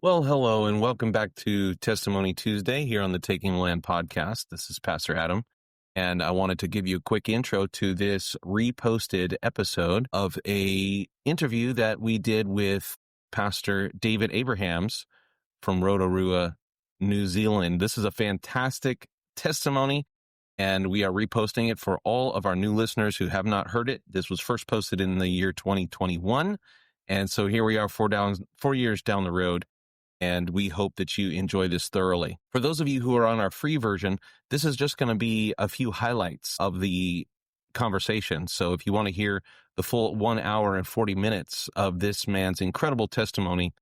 Well, hello, and welcome back to Testimony Tuesday here on the Taking Land podcast. This is Pastor Adam, and I wanted to give you a quick intro to this reposted episode of a interview that we did with Pastor David Abrahams from Rotorua, New Zealand. This is a fantastic testimony, and we are reposting it for all of our new listeners who have not heard it. This was first posted in the year 2021, and so here we are 4 years down the road. And we hope that you enjoy this thoroughly. For those of you who are on our free version, this is just going to be a few highlights of the conversation. So if you want to hear the full 1 hour and 40 minutes of this man's incredible testimony,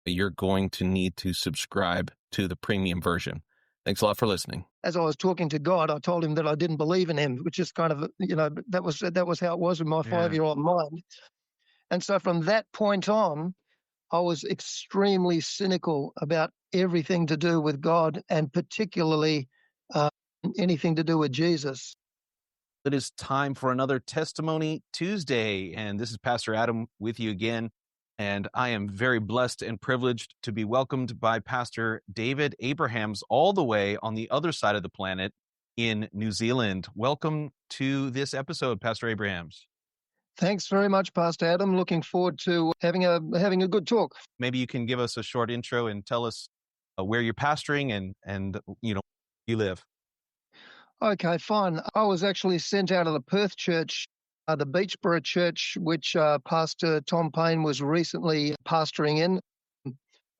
you're going to need to subscribe to the premium version. Thanks a lot for listening. As I was talking to God, I told him that I didn't believe in him, which is kind of, that was how it was in my 5-year-old mind. And so from that point on, I was extremely cynical about everything to do with God, and particularly anything to do with Jesus. It is time for another Testimony Tuesday, and this is Pastor Adam with you again, and I am very blessed and privileged to be welcomed by Pastor David Abrahams all the way on the other side of the planet in New Zealand. Welcome to this episode, Pastor Abrahams. Thanks very much, Pastor Adam. Looking forward to having a good talk. Maybe you can give us a short intro and tell us where you're pastoring and you live. Okay, fine. I was actually sent out of the Perth church, the Beachborough church, which Pastor Tom Payne was recently pastoring in.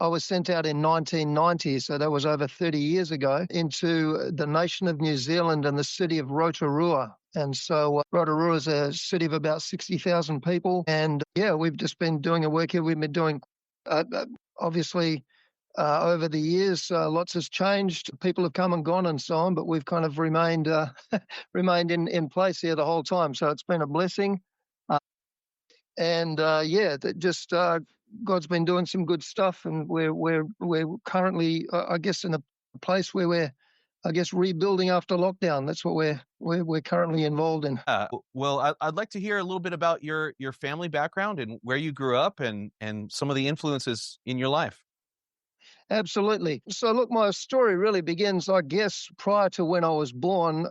I was sent out in 1990, so that was over 30 years ago, into the nation of New Zealand and the city of Rotorua. And so Rotorua is a city of about 60,000 people. And we've just been doing a work here. We've been doing, obviously, over the years, lots has changed. People have come and gone and so on, but we've kind of remained in place here the whole time. So it's been a blessing. God's been doing some good stuff, and we're currently, I guess, in a place where we're, I guess, rebuilding after lockdown. That's what we're currently involved in. Well, I'd like to hear a little bit about your family background and where you grew up and some of the influences in your life. Absolutely. So, look, my story really begins, I guess, prior to when I was born.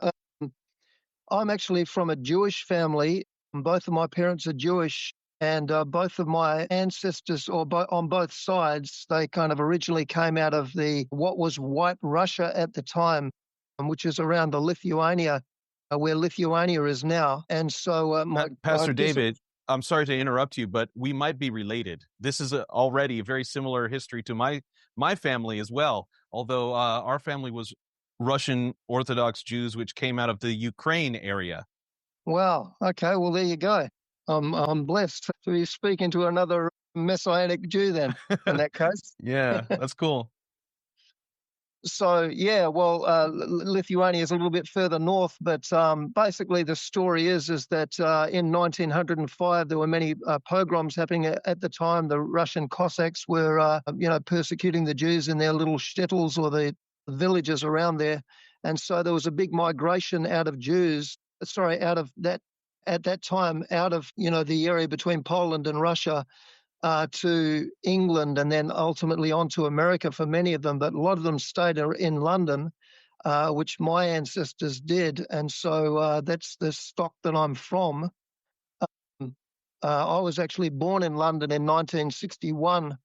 I'm actually from a Jewish family. Both of my parents are Jewish. And both of my ancestors, on both sides, they kind of originally came out of what was White Russia at the time, which is around the Lithuania, where Lithuania is now. And so, Pastor David, I'm sorry to interrupt you, but we might be related. This is already a very similar history to my family as well. Although our family was Russian Orthodox Jews, which came out of the Ukraine area. Wow. Okay. Well, there you go. I'm blessed to be speaking to another Messianic Jew then, in that case. Yeah, that's cool. So, Lithuania is a little bit further north, but basically the story is that in 1905, there were many pogroms happening at the time. The Russian Cossacks were, persecuting the Jews in their little shtetls or the villages around there. And so there was a big migration out of the area between Poland and Russia to England, and then ultimately on to America for many of them. But a lot of them stayed in London, which my ancestors did. And so that's the stock that I'm from. I was actually born in London in 1961,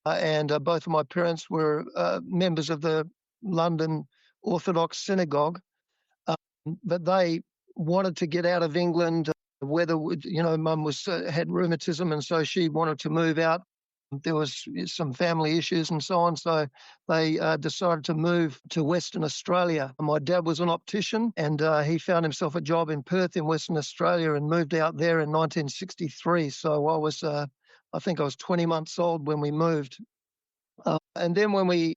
and both of my parents were members of the London Orthodox Synagogue. But they wanted to get out of England. Whether, Mum had rheumatism, and so she wanted to move out. There was some family issues and so on, so they decided to move to Western Australia. My dad was an optician, and he found himself a job in Perth in Western Australia and moved out there in 1963. So I think I was 20 months old when we moved. And then when we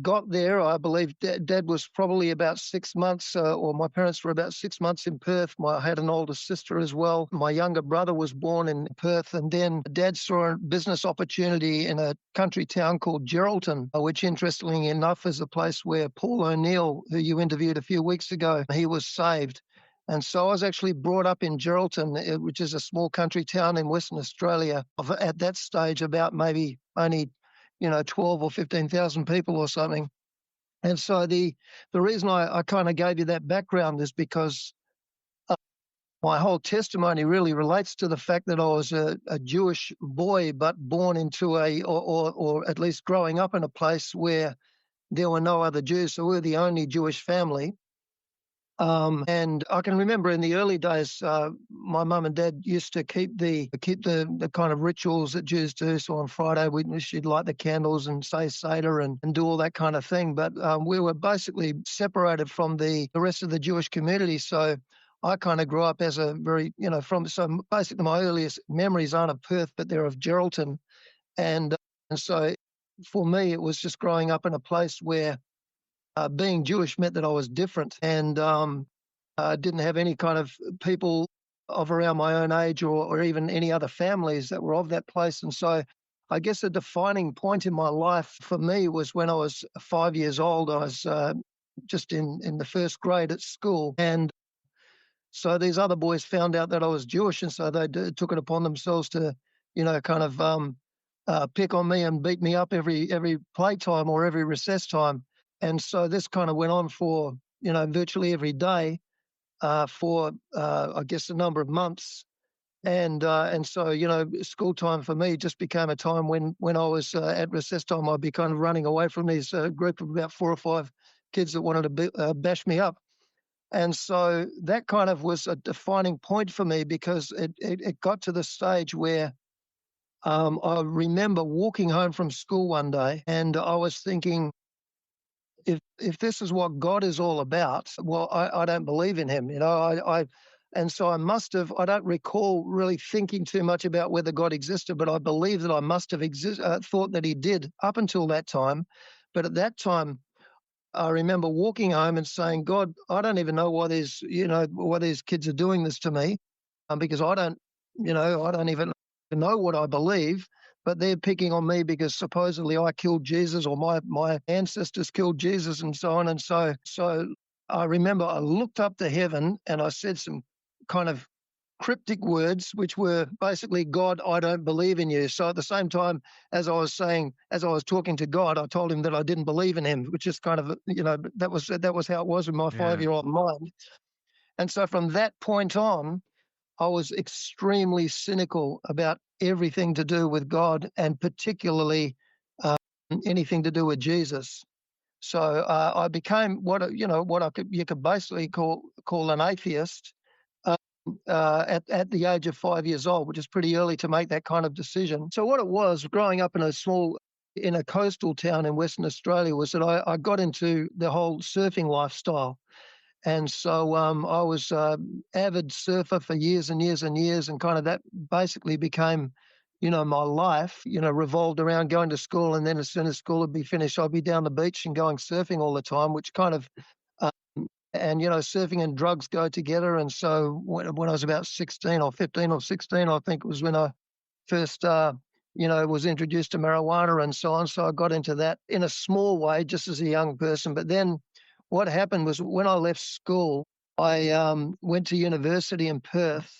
got there, I believe Dad was probably about 6 months, or my parents were about 6 months in Perth. I had an older sister as well. My younger brother was born in Perth, and then Dad saw a business opportunity in a country town called Geraldton, which interestingly enough is a place where Paul O'Neill, who you interviewed a few weeks ago, he was saved. And so I was actually brought up in Geraldton, which is a small country town in Western Australia. At that stage, about maybe only 12 or 15,000 people or something. And so the reason I kind of gave you that background is because my whole testimony really relates to the fact that I was a Jewish boy, but born into or at least growing up in a place where there were no other Jews. So we were the only Jewish family. And I can remember in the early days, my mum and dad used to keep the kind of rituals that Jews do. So on Friday, she'd light the candles and say Seder and do all that kind of thing. But we were basically separated from the rest of the Jewish community. So I kind of grew up as a very, so basically my earliest memories aren't of Perth, but they're of Geraldton. And so for me, it was just growing up in a place where being Jewish meant that I was different and didn't have any kind of people of around my own age or even any other families that were of that place. And so I guess a defining point in my life for me was when I was 5 years old. I was just in the first grade at school. And so these other boys found out that I was Jewish. And so they took it upon themselves to, kind of pick on me and beat me up every playtime or every recess time. And so this kind of went on for, virtually every day for, I guess, a number of months. And so, school time for me just became a time when I was at recess time, I'd be kind of running away from these group of about 4 or 5 kids that wanted to bash me up. And so that kind of was a defining point for me because it got to the stage where I remember walking home from school one day and I was thinking, if this is what God is all about, well, I don't believe in him, and so I don't recall really thinking too much about whether God existed, but I believe that I must have thought that he did up until that time. But at that time, I remember walking home and saying, God, I don't even know why these kids are doing this to me, because I don't even know what I believe. But they're picking on me because supposedly I killed Jesus or my ancestors killed Jesus and so on. And so I remember I looked up to heaven and I said some kind of cryptic words, which were basically, God, I don't believe in you. So at the same time, as I was talking to God, I told him that I didn't believe in him, which is kind of, that was how it was with my 5-year-old mind. And so from that point on, I was extremely cynical about everything to do with God and particularly anything to do with Jesus. So I became you could basically call an atheist at the age of 5 years old, which is pretty early to make that kind of decision. So what it was, growing up in a coastal town in Western Australia, was that I got into the whole surfing lifestyle. And so I was avid surfer for years and years and years, and kind of that basically became, my life, revolved around going to school. And then as soon as school would be finished, I'd be down the beach and going surfing all the time, which kind of, surfing and drugs go together. And so when I was about 16 or 15 or 16, I think it was when I first, was introduced to marijuana and so on. So I got into that in a small way, just as a young person. But then what happened was when I left school, I went to university in Perth.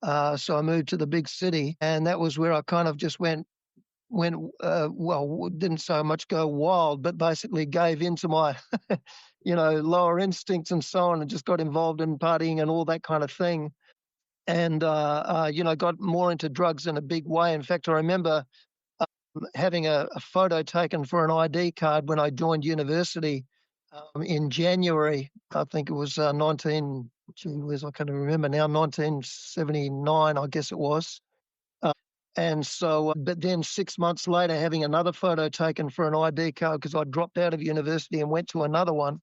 So I moved to the big city, and that was where I kind of just went, didn't so much go wild, but basically gave into my, lower instincts and so on, and just got involved in partying and all that kind of thing. And, got more into drugs in a big way. In fact, I remember having a photo taken for an ID card when I joined university in January. I think it was I can't remember now, 1979, I guess it was. And so, but then 6 months later, having another photo taken for an ID card because I dropped out of university and went to another one.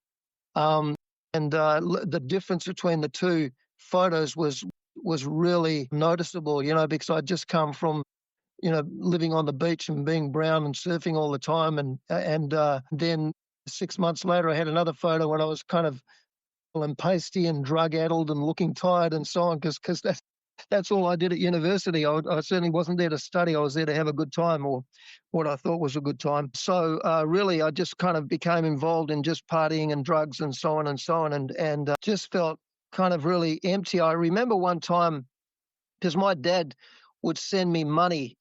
The difference between the two photos was really noticeable, because I'd just come from, living on the beach and being brown and surfing all the time. And then 6 months later, I had another photo when I was kind of pasty and drug-addled and looking tired and so on, because that's all I did at university. I certainly wasn't there to study. I was there to have a good time, or what I thought was a good time. So really, I just kind of became involved in just partying and drugs and so on, and just felt kind of really empty. I remember one time, because my dad would send me money,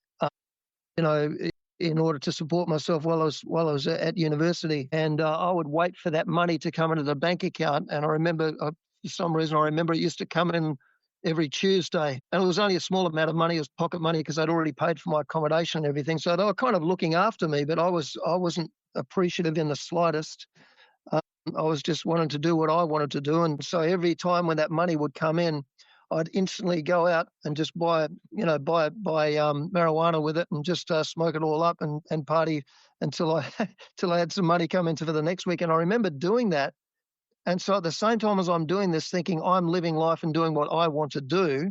in order to support myself while I was at university. And I would wait for that money to come into the bank account. And I remember, for some reason, it used to come in every Tuesday. And it was only a small amount of money. It was pocket money because I'd already paid for my accommodation and everything. So they were kind of looking after me, but I wasn't appreciative in the slightest. I was just wanting to do what I wanted to do. And so every time when that money would come in, I'd instantly go out and just buy marijuana with it and just smoke it all up and party until I had some money come into for the next week. And I remember doing that. And so at the same time as I'm doing this, thinking I'm living life and doing what I want to do,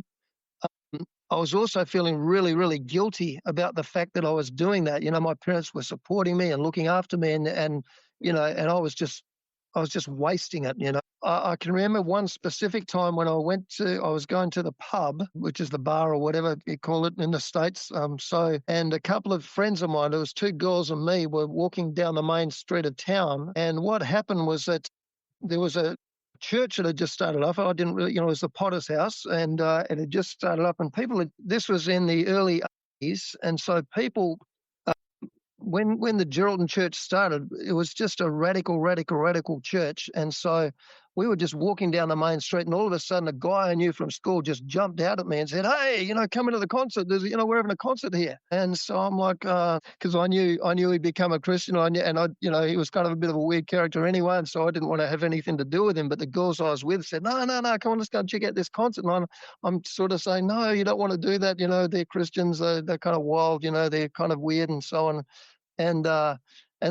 I was also feeling really, really guilty about the fact that I was doing that. My parents were supporting me and looking after me, and I was just wasting it. I can remember one specific time when I was going to the pub, which is the bar or whatever you call it in the States. And a couple of friends of mine, there was two girls and me, were walking down the main street of town. And what happened was that there was a church that had just started up. I didn't really, it was the Potter's House, and it had just started up. And this was in the early 80s, and so people. When the Geraldton Church started, it was just a radical church. And so we were just walking down the main street, and all of a sudden a guy I knew from school just jumped out at me and said, "Hey, come into the concert. We're having a concert here." And so I'm like, because I knew he'd become a Christian. He was kind of a bit of a weird character anyway, and so I didn't want to have anything to do with him. But the girls I was with said, "No, come on, let's go and check out this concert." And I'm sort of saying, "No, you don't want to do that. They're Christians. They're kind of wild. They're kind of weird and so on." And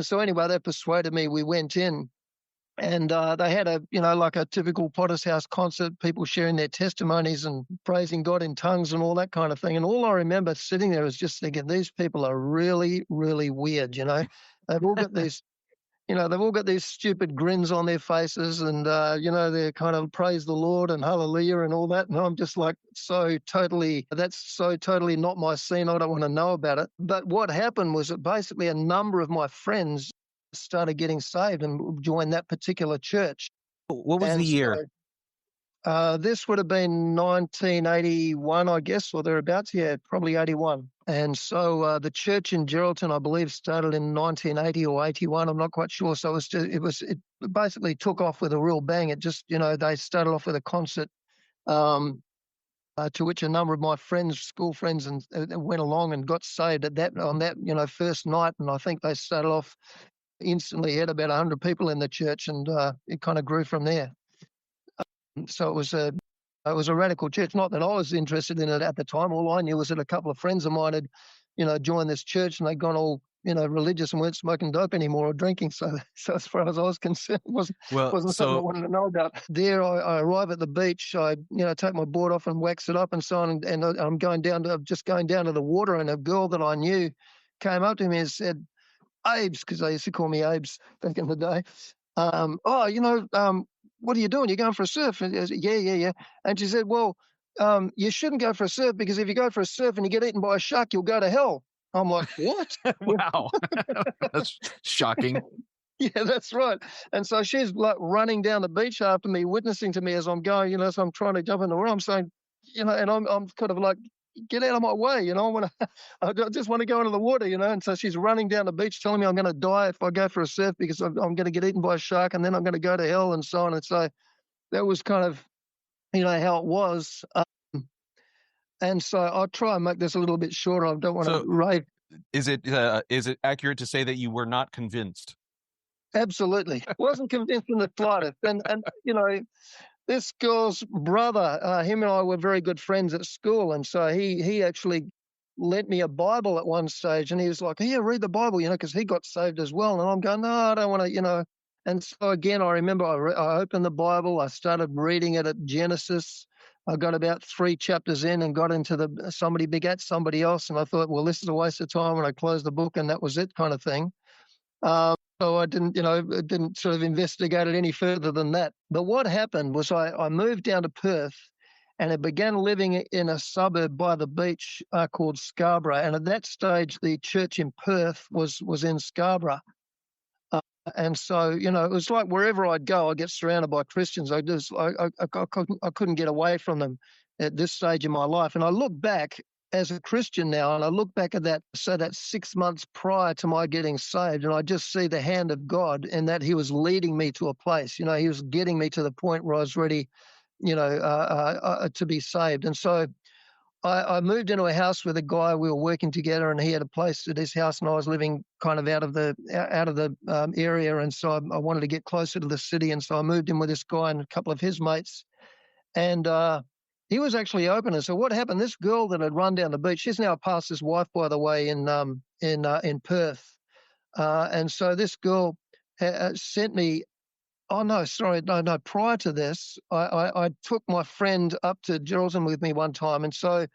so anyway, they persuaded me. We went in, and they had like a typical Potter's House concert, people sharing their testimonies and praising God in tongues and all that kind of thing. And all I remember sitting there was just thinking, these people are really, really weird. They've all got these. They've all got these stupid grins on their faces, and they're kind of praise the Lord and hallelujah and all that. And I'm just like, that's so totally not my scene. I don't want to know about it. But what happened was that basically a number of my friends started getting saved and joined that particular church. What was the year? This would have been 1981, I guess, or thereabouts. Yeah, probably 81. And so the church in Geraldton, I believe, started in 1980 or 81. I'm not quite sure. So it basically took off with a real bang. It just, they started off with a concert to which a number of my friends, school friends, and went along and got saved on that first night. And I think they started off instantly, had about 100 people in the church, and it kind of grew from there. So it was a radical church. Not that I was interested in it at the time. All I knew was that a couple of friends of mine had, joined this church, and they'd gone all, religious and weren't smoking dope anymore or drinking. So as far as I was concerned, it wasn't something I wanted to know about. There, I arrive at the beach. I, take my board off and wax it up and so on. And I'm going down to the water, and a girl that I knew came up to me and said, "Abes," because they used to call me Abes back in the day. What are you doing? You're going for a surf? And I said, yeah. And she said, "Well, you shouldn't go for a surf, because if you go for a surf and you get eaten by a shark, you'll go to hell." I'm like, "What?" Wow. That's shocking. Yeah, that's right. And so she's like running down the beach after me, witnessing to me as I'm going, so I'm trying to jump in the water. I'm saying, and I'm kind of like, "Get out of my way, I just want to go into the water, And so she's running down the beach telling me I'm going to die if I go for a surf, because I'm going to get eaten by a shark, and then I'm going to go to hell and so on. And so that was kind of, how it was. And so I'll try and make this a little bit shorter. I don't want to rave. Is it accurate to say that you were not convinced? Absolutely. Wasn't convinced in the slightest. And this girl's brother, him and I were very good friends at school. And so he actually lent me a Bible at one stage, and he was like, "Here, read the Bible," because he got saved as well. And I'm going, "No, I don't want to, And so again, I remember I opened the Bible. I started reading it at Genesis. I got about 3 chapters in and got into somebody begat somebody else. And I thought, well, this is a waste of time. And I closed the book, and that was it, kind of thing. So I didn't sort of investigate it any further than that. But what happened was I moved down to Perth, and I began living in a suburb by the beach called Scarborough. And at that stage, the church in Perth was in Scarborough. And so, it was like wherever I'd go, I'd get surrounded by Christians. I couldn't get away from them at this stage in my life. And I look back, as a Christian now, and I look back at that, so that's 6 months prior to my getting saved, and I just see the hand of God in that he was leading me to a place. You know, he was getting me to the point where I was ready, to be saved. And so I moved into a house with a guy. We were working together, and he had a place at his house, and I was living kind of out of the area. And so I wanted to get closer to the city, and so I moved in with this guy and a couple of his mates, and he was actually open. And so what happened? This girl that had run down the beach, she's now a pastor's wife, by the way, in Perth, and so this girl sent me. Oh, no, sorry. No. Prior to this, I took my friend up to Jerusalem with me one time. And so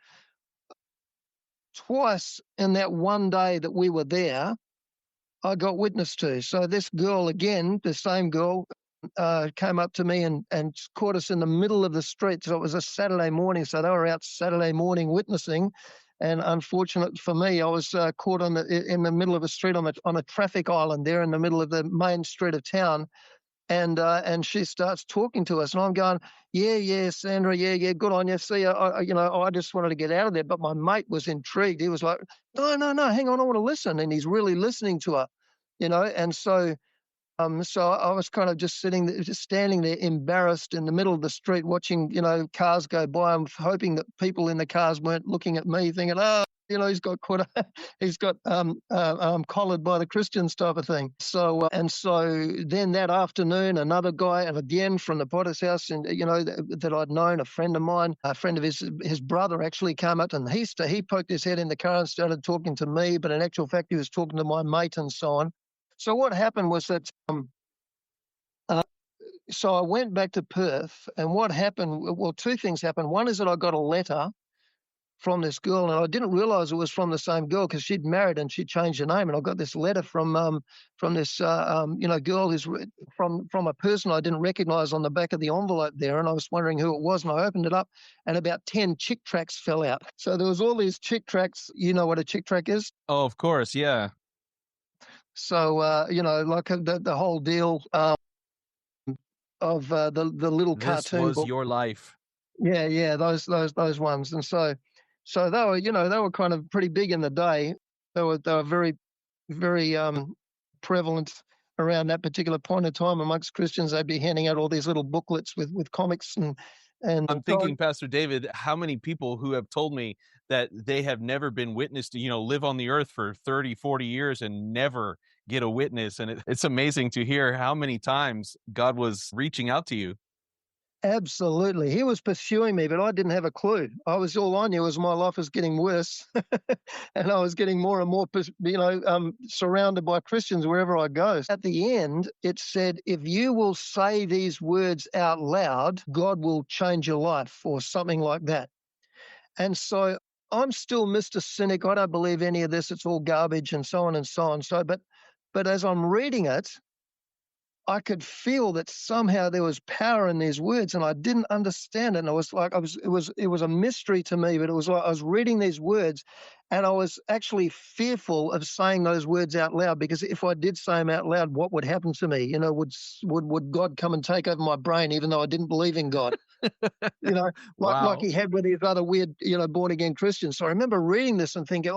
twice in that one day that we were there, I got witness to. So this girl, again, the same girl, came up to me and caught us in the middle of the street. So it was a Saturday morning. So they were out Saturday morning witnessing. And unfortunate for me, I was caught in the middle of a street on a traffic island there in the middle of the main street of town. And she starts talking to us, and I'm going, yeah, Sandra, yeah, good on you. See, I just wanted to get out of there, but my mate was intrigued. He was like, no, hang on, I want to listen, and he's really listening to her, And so I was kind of just standing there, embarrassed in the middle of the street, watching, cars go by. I'm hoping that people in the cars weren't looking at me, thinking, oh, he's got collared by the Christians type of thing. So then that afternoon, another guy, and again from the Potter's house, and that I'd known, a friend of mine, a friend of his brother, actually came up, and he poked his head in the car and started talking to me, but in actual fact he was talking to my mate and so on. So what happened was that so I went back to Perth, and what happened? Well, two things happened. One is that I got a letter from this girl, and I didn't realize it was from the same girl because she'd married and she changed her name. And I got this letter from this girl who's from a person I didn't recognize on the back of the envelope there, and I was wondering who it was. And I opened it up, and about 10 chick tracts fell out. So there was all these chick tracts. You know what a chick tract is? Oh, of course, yeah. So like the whole deal of the little cartoon. This was book. your life. Yeah, those ones. And so they were kind of pretty big in the day. They were very, very prevalent around that particular point in time amongst Christians. They'd be handing out all these little booklets with comics and I'm thinking, Pastor David, how many people who have told me that they have never been witnessed to, live on the earth for 30, 40 years and never get a witness. And it's amazing to hear how many times God was reaching out to you. Absolutely. He was pursuing me, but I didn't have a clue. All I knew was my life was getting worse and I was getting more and more, surrounded by Christians wherever I go. At the end, it said, if you will say these words out loud, God will change your life, or something like that. And so I'm still Mr. Cynic. I don't believe any of this. It's all garbage and so on and so on. So, but as I'm reading it, I could feel that somehow there was power in these words, and I didn't understand it. And I was like, it was a mystery to me, but it was like I was reading these words, and I was actually fearful of saying those words out loud, because if I did say them out loud, what would happen to me? Would God come and take over my brain, even though I didn't believe in God? Like he had with these other weird, born again Christians. So I remember reading this and thinking,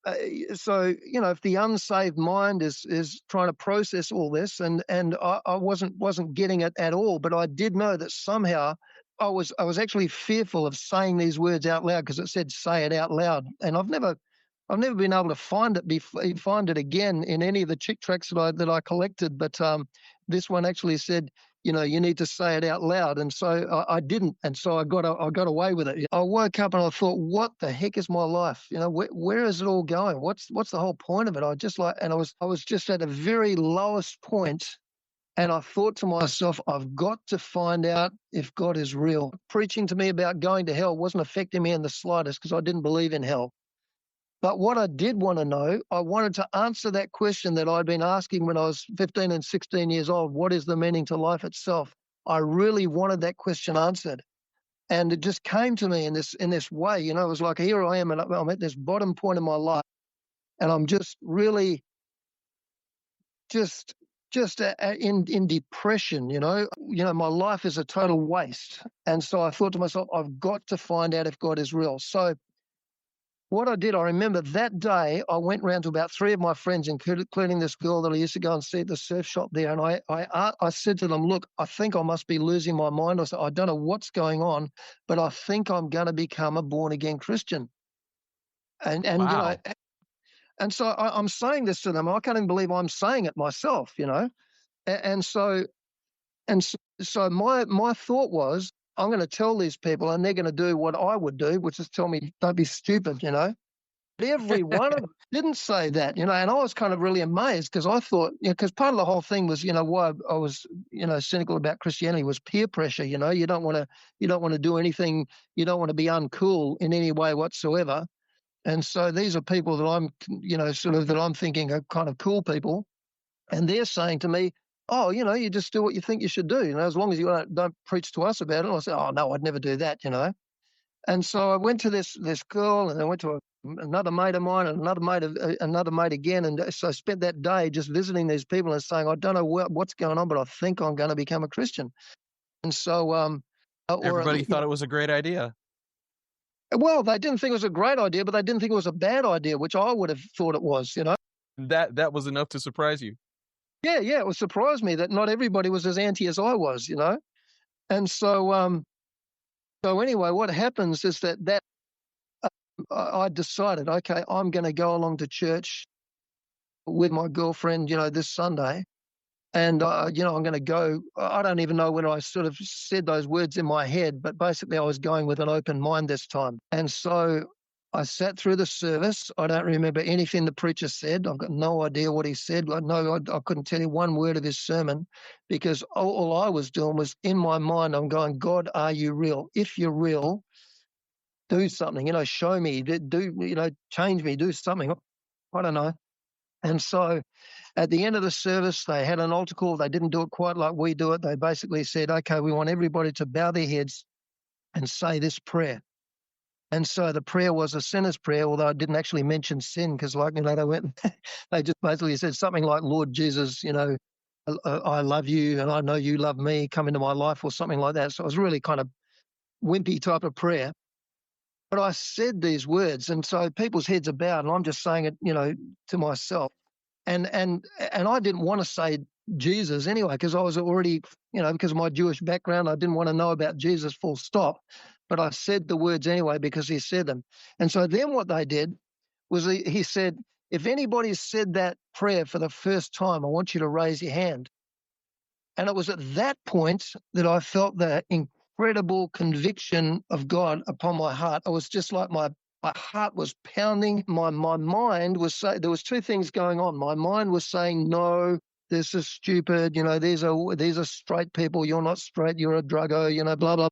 if the unsaved mind is trying to process all this, and I wasn't getting it at all, but I did know that somehow I was actually fearful of saying these words out loud, because it said say it out loud, and I've never been able to find it again in any of the chick tracts that I collected, but this one actually said, you need to say it out loud. And so I didn't. And so I got away with it. I woke up and I thought, what the heck is my life? Where is it all going? What's the whole point of it? I was just at the very lowest point. And I thought to myself, I've got to find out if God is real. Preaching to me about going to hell wasn't affecting me in the slightest, because I didn't believe in hell. But what I did want to know, I wanted to answer that question that I'd been asking when I was 15 and 16 years old. What is the meaning to life itself? I really wanted that question answered. And it just came to me in this way. It was like, here I am, and I'm at this bottom point in my life, and I'm just really in depression. My life is a total waste. And so I thought to myself, I've got to find out if God is real. So what I did, I remember that day I went round to about 3 of my friends, including this girl that I used to go and see at the surf shop there. And I said to them, look, I think I must be losing my mind. I said, I don't know what's going on, but I think I'm going to become a born-again Christian. And Wow. you know, and so I'm saying this to them. I can't even believe I'm saying it myself, you know. And so my thought was, I'm going to tell these people and they're going to do what I would do, which is tell me, don't be stupid, you know. Every one of them didn't say that, you know, and I was kind of really amazed because I thought, you know, because part of the whole thing was, you know, why I was, you know, cynical about Christianity was peer pressure. You know, you don't want to do anything, you don't want to be uncool in any way whatsoever. And so these are people that I'm, you know, sort of that I'm thinking are kind of cool people, and they're saying to me, oh, you know, you just do what you think you should do, you know, as long as you don't preach to us about it. And I said, oh no, I'd never do that, you know. And so I went to this girl, and I went to another mate of mine, and another mate again. And so I spent that day just visiting these people and saying, I don't know what's going on, but I think I'm going to become a Christian. And so, everybody thought it was a great idea. Well, they didn't think it was a great idea, but they didn't think it was a bad idea, which I would have thought it was, you know. That was enough to surprise you. Yeah, it would surprise me that not everybody was as anti as I was, you know. And so, so anyway, what happens is that I decided, okay, I'm going to go along to church with my girlfriend, you know, this Sunday. And, you know, I'm going to go. I don't even know when I sort of said those words in my head, but basically I was going with an open mind this time. And so I sat through the service. I don't remember anything the preacher said. I've got no idea what he said. I couldn't tell you one word of his sermon because all I was doing was in my mind, I'm going, God, are you real? If you're real, do something, you know, show me, do, you know, change me, do something. I don't know. And so at the end of the service, they had an altar call. They didn't do it quite like we do it. They basically said, okay, we want everybody to bow their heads and say this prayer. And so the prayer was a sinner's prayer, although I didn't actually mention sin because, like, you know, they just basically said something like, Lord Jesus, you know, I love you and I know you love me, come into my life, or something like that. So it was really kind of wimpy type of prayer. But I said these words, and so people's heads are bowed, and I'm just saying it, you know, to myself. And I didn't want to say Jesus anyway, because I was already, you know, because of my Jewish background, I didn't want to know about Jesus full stop. But I said the words anyway because he said them. And so then what they did was he said, if anybody said that prayer for the first time, I want you to raise your hand. And it was at that point that I felt the incredible conviction of God upon my heart. It was just like my heart was pounding. My mind was saying, there was two things going on. My mind was saying, no, this is stupid. You know, these are straight people. You're not straight. You're a druggo. You know, blah blah.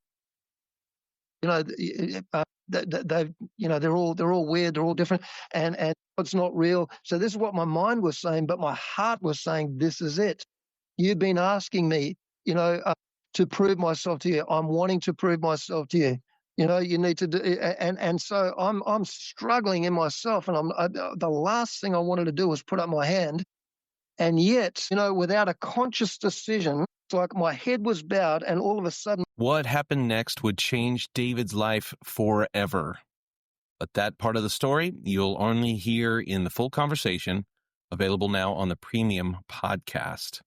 You know, they, you know, they're all weird. They're all different, and it's not real. So this is what my mind was saying, but my heart was saying, this is it. You've been asking me, you know, to prove myself to you. I'm wanting to prove myself to you. You know, you need to do, and so I'm struggling in myself, and the last thing I wanted to do was put up my hand, and yet, you know, without a conscious decision, it's like my head was bowed, and all of a sudden, What happened next would change David's life forever. But that part of the story you'll only hear in the full conversation, available now on the Premium podcast.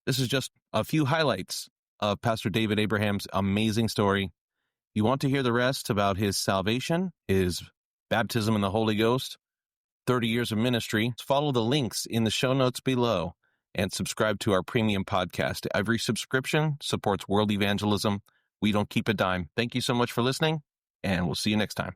This is just a few highlights of Pastor David Abraham's amazing story. You want to hear the rest about his salvation, his baptism in the Holy Ghost, 30 years of ministry, follow the links in the show notes below and subscribe to our Premium podcast. Every subscription supports world evangelism. We don't keep a dime. Thank you so much for listening, and we'll see you next time.